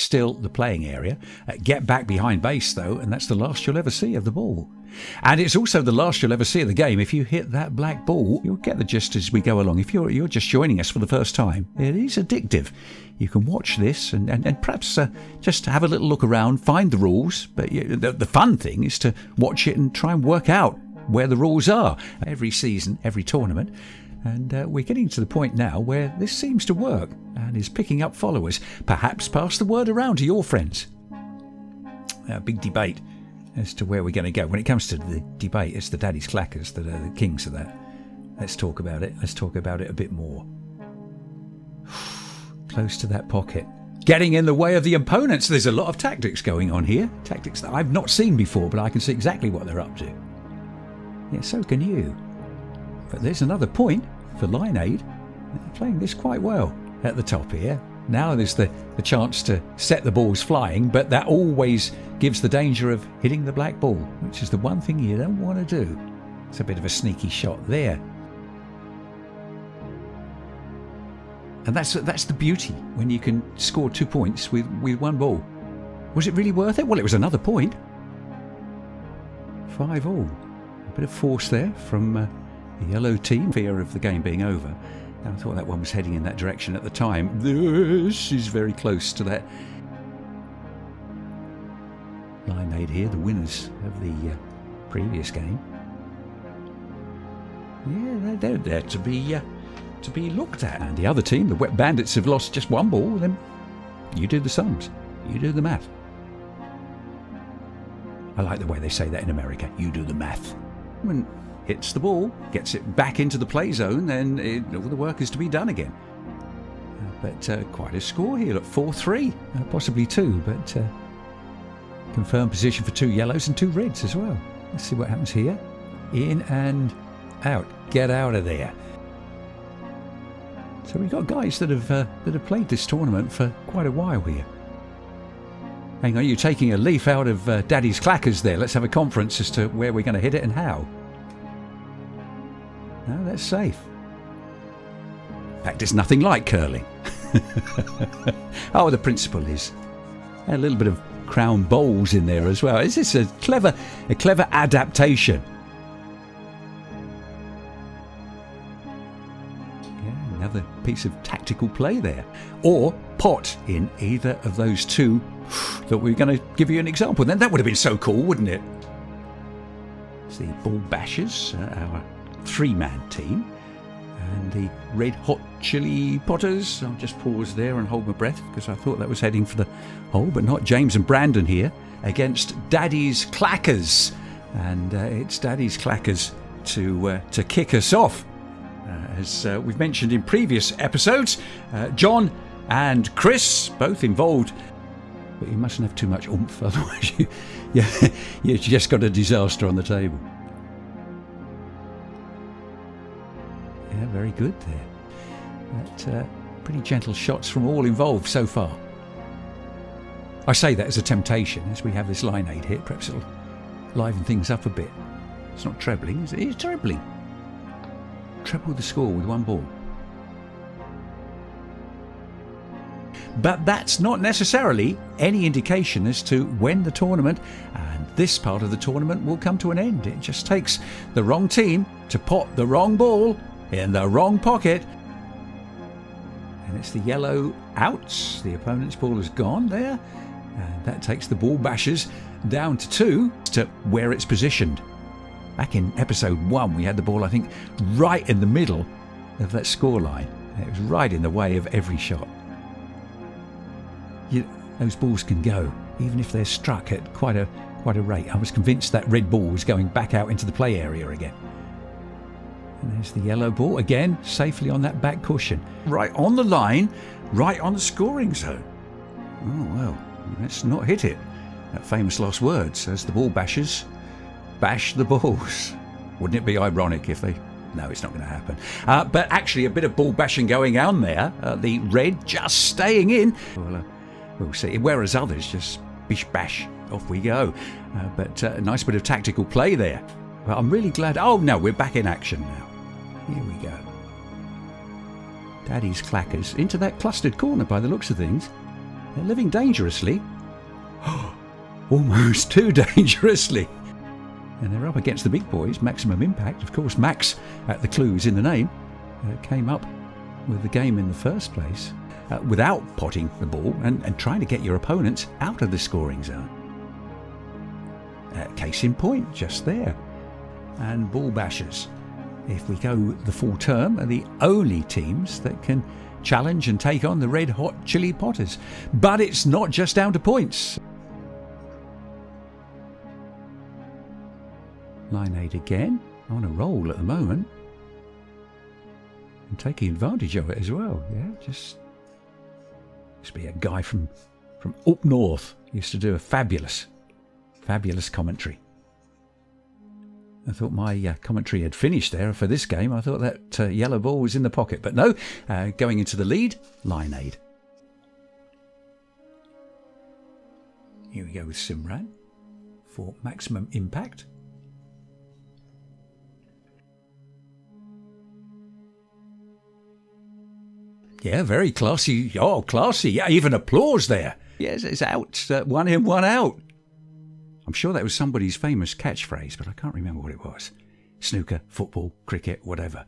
still the playing area. Get back behind base, though, and that's the last you'll ever see of the ball. And it's also the last you'll ever see of the game. If you hit that black ball, you'll get the gist as we go along. If you're just joining us for the first time, it is addictive. You can watch this and perhaps just have a little look around, find the rules. But the fun thing is to watch it and try and work out where the rules are. Every season, every tournament. And we're getting to the point now where this seems to work and is picking up followers. Perhaps pass the word around to your friends. A big debate as to where we're going to go. When it comes to the debate, it's the daddy's clackers that are the kings of that. Let's talk about it. Let's talk about it a bit more. Close to that pocket. Getting in the way of the opponents. There's a lot of tactics going on here. Tactics that I've not seen before, but I can see exactly what they're up to. Yeah, so can you. But there's another point for line aid. They're playing this quite well at the top here. Now there's the chance to set the balls flying, but that always gives the danger of hitting the black ball, which is the one thing you don't want to do. It's a bit of a sneaky shot there. And that's the beauty when you can score 2 points with one ball. Was it really worth it? Well, it was another point. 5-all. A bit of force there from the yellow team. Fear of the game being over. I thought that one was heading in that direction at the time. This is very close to that. Line aid here, the winners of the previous game. Yeah, they're there to be looked at. And the other team, the Wet Bandits, have lost just one ball. Then you do the sums. You do the math. I like the way they say that in America. You do the math. When hits the ball, gets it back into the play zone, then all the work is to be done again. But quite a score here. Look, 4-3, possibly 2, but confirmed position for 2 yellows and 2 reds as well. Let's see what happens here. In and out. Get out of there. So we've got guys that have played this tournament for quite a while here. Hang on, you're taking a leaf out of Daddy's clackers there. Let's have a conference as to where we're going to hit it and how. No, that's safe. In fact, it's nothing like curling. Oh, the principle is a little bit of crown bowls in there as well. Is this a clever adaptation? Yeah, another piece of tactical play there. Or pot in either of those two. Thought we were going to give you an example. Then that would have been so cool, wouldn't it? It's the Ball Bashers, our 3-man team, and the Red Hot Chili Potters. I'll just pause there and hold my breath because I thought that was heading for the hole, but not. James and Brandon here against Daddy's Clackers, and it's Daddy's Clackers to kick us off. As we've mentioned in previous episodes, John and Chris both involved. But you mustn't have too much oomph, otherwise you just got a disaster on the table. Yeah, very good there. But pretty gentle shots from all involved so far. I say that as a temptation, as we have this line aid hit. Perhaps it'll liven things up a bit. It's not trebling, is it? It's trebling. Treble the score with one ball. But that's not necessarily any indication as to when the tournament and this part of the tournament will come to an end. It just takes the wrong team to pot the wrong ball in the wrong pocket. And it's the yellow outs. The opponent's ball is gone there. And that takes the Ball Bashers down to 2 to where it's positioned. Back in episode 1, we had the ball, I think, right in the middle of that scoreline. It was right in the way of every shot. Those balls can go, even if they're struck at quite a rate. I was convinced that red ball was going back out into the play area again. And there's the yellow ball, again, safely on that back cushion. Right on the line, right on the scoring zone. Oh, well, let's not hit it. That famous last words, as the Ball Bashers bash the balls. Wouldn't it be ironic if they... No, it's not going to happen. But actually, a bit of ball bashing going on there. The red just staying in. We'll see. Whereas others just bish bash, off we go. But a nice bit of tactical play there. But I'm really glad. Oh no, we're back in action now. Here we go. Daddy's Clackers into that clustered corner by the looks of things. They're living dangerously. Almost too dangerously. And they're up against the big boys, Maximum Impact. Of course, Max, the clues in the name, came up with the game in the first place without potting the ball and trying to get your opponents out of the scoring zone. Case in point, just there. And Ball Bashers, if we go the full term, are the only teams that can challenge and take on the Red Hot Chili Potters. But it's not just down to points. Lineade again, on a roll at the moment. And taking advantage of it as well. Yeah, just must be a guy from up north. Used to do a fabulous commentary. I thought my commentary had finished there for this game. I thought that yellow ball was in the pocket. But no, going into the lead, Lineade. Here we go with Simran for Maximum Impact. Yeah, very classy. Oh, classy. Yeah, even applause there. Yes, it's out. One in, one out. I'm sure that was somebody's famous catchphrase, but I can't remember what it was. Snooker, football, cricket, whatever.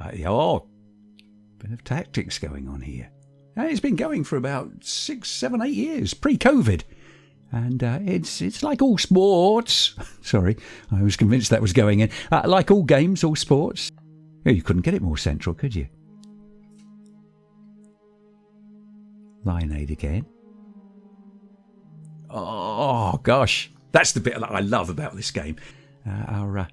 Bit of tactics going on here. It's been going for about 6, 7, 8 years, pre-COVID. And it's like all sports. Sorry, I was convinced that was going in. Like all games, all sports. You couldn't get it more central, could you? Lineade again. Oh, gosh. That's the bit that I love about this game. Our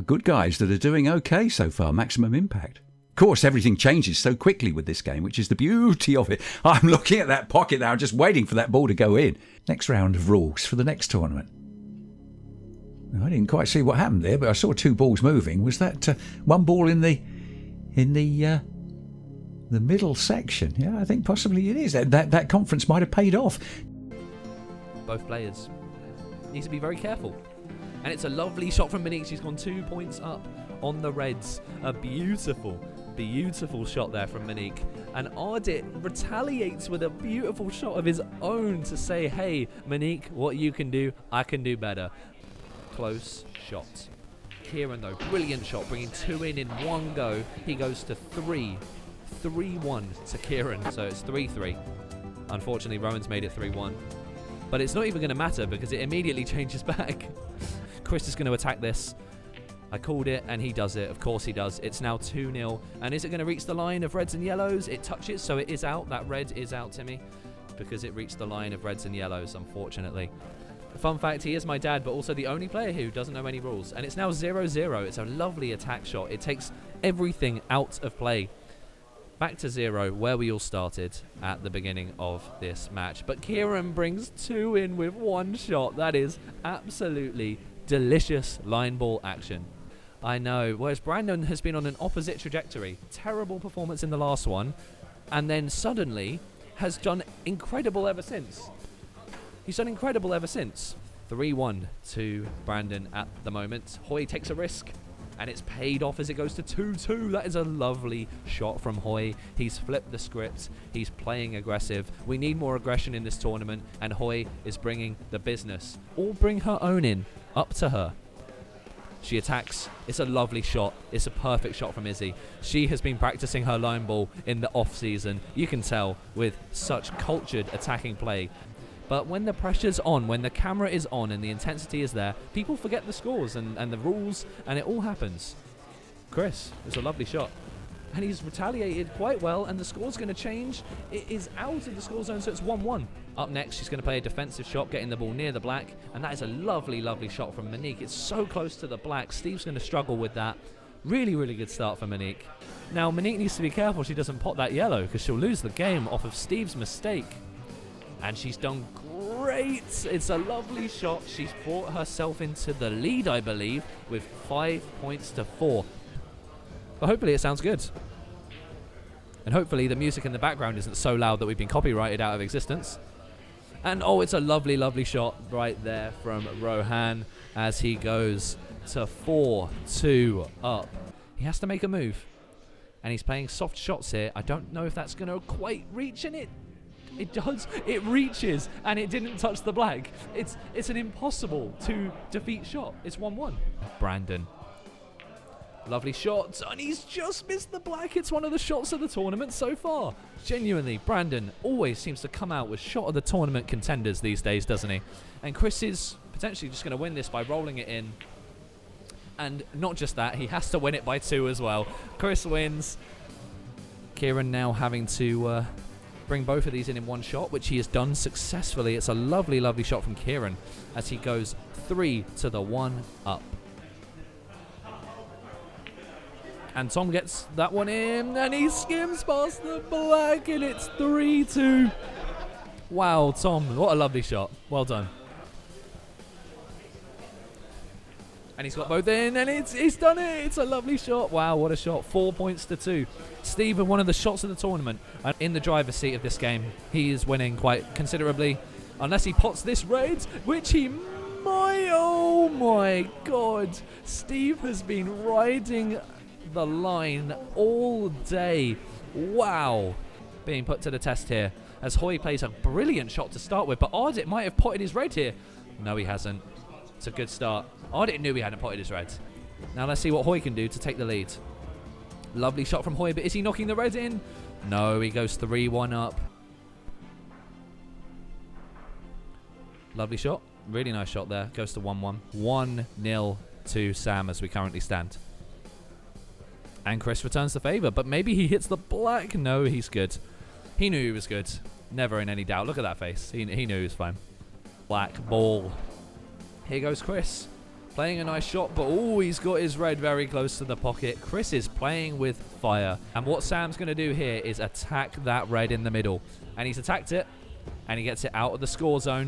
good guys that are doing okay so far. Maximum Impact. Of course, everything changes so quickly with this game, which is the beauty of it. I'm looking at that pocket now, just waiting for that ball to go in. Next round of rules for the next tournament. I didn't quite see what happened there, but I saw 2 balls moving. Was that one ball in the middle section? Yeah, I think possibly it is. That conference might have paid off. Both players need to be very careful. And it's a lovely shot from Monique. She's gone 2 points up on the Reds. A beautiful shot there from Monique. And Ardit retaliates with a beautiful shot of his own to say, hey, Monique, what you can do, I can do better. Close shot. Kieran, though, brilliant shot, bringing 2 in one go. He goes to 3. 3-1 to Kieran, so it's 3-3. Unfortunately, Rowan's made it 3-1. But it's not even going to matter because it immediately changes back. Chris is going to attack this. I called it and he does it. Of course he does. It's now 2-0. And is it going to reach the line of reds and yellows? It touches, so it is out. That red is out, Timmy, because it reached the line of reds and yellows, unfortunately. Fun fact, he is my dad, but also the only player who doesn't know any rules. And it's now 0-0. It's a lovely attack shot. It takes everything out of play. Back to 0, where we all started at the beginning of this match. But Kieran brings 2 in with 1 shot. That is absolutely delicious line ball action. I know, whereas Brandon has been on an opposite trajectory. Terrible performance in the last one, and then suddenly has done incredible ever since. He's done incredible ever since. 3-1 to Brandon at the moment. Hoy takes a risk, and it's paid off as it goes to 2-2. That is a lovely shot from Hoy. He's flipped the script. He's playing aggressive. We need more aggression in this tournament, and Hoy is bringing the business. Or bring her own in, up to her. She attacks. It's a lovely shot. It's a perfect shot from Izzy. She has been practicing her line ball in the off-season. You can tell with such cultured attacking play. But when the pressure's on, when the camera is on and the intensity is there, people forget the scores and the rules, and it all happens. Chris, it's a lovely shot. And he's retaliated quite well, and the score's going to change. It is out of the score zone, so it's 1-1. Up next, she's going to play a defensive shot, getting the ball near the black, and that is a lovely, lovely shot from Monique. It's so close to the black. Steve's going to struggle with that. Really, really good start for Monique. Now, Monique needs to be careful she doesn't pot that yellow, because she'll lose the game off of Steve's mistake. And she's done great. It's a lovely shot. She's brought herself into the lead, I believe, with 5 points to 4. But hopefully it sounds good. And hopefully the music in the background isn't so loud that we've been copyrighted out of existence. And oh, it's a lovely, lovely shot right there from Rohan as he goes to 4-2 up. He has to make a move. And he's playing soft shots here. I don't know if that's going to quite reach, and it It does. It reaches, and it didn't touch the black. It's an impossible to defeat shot. It's 1-1. Brandon. Lovely shot, and he's just missed the black. It's one of the shots of the tournament so far. Genuinely, Brandon always seems to come out with shot of the tournament contenders these days, doesn't he? And Chris is potentially just going to win this by rolling it in. And not just that, he has to win it by 2 as well. Chris wins. Kieran now having to bring both of these in one shot, which he has done successfully. It's a lovely, lovely shot from Kieran as he goes 3-1 up. And Tom gets that one in, and he skims past the black, and it's 3-2. Wow, Tom, what a lovely shot. Well done. And he's got both in, and he's done it. It's a lovely shot. Wow, what a shot. 4 points to 2. Stephen, one of the shots of the tournament, in the driver's seat of this game. He is winning quite considerably, unless he pots this red, which he might. Oh my God. Steve has been riding the line all day. Wow. Being put to the test here as Hoy plays a brilliant shot to start with, but Ardit might have potted his red here. No, he hasn't. It's a good start. Ardit knew he hadn't potted his red. Now let's see what Hoy can do to take the lead. Lovely shot from Hoy, but is he knocking the red in? No, he goes 3-1 up. Lovely shot. Really nice shot there. Goes to 1-1. 1-0 to Sam as we currently stand. And Chris returns the favour, but maybe he hits the black. No, he's good. He knew he was good. Never in any doubt. Look at that face. He knew he was fine. Black ball. Here goes Chris. Playing a nice shot, but he's got his red very close to the pocket. Chris is playing with fire. And what Sam's going to do here is attack that red in the middle. And he's attacked it. And he gets it out of the score zone.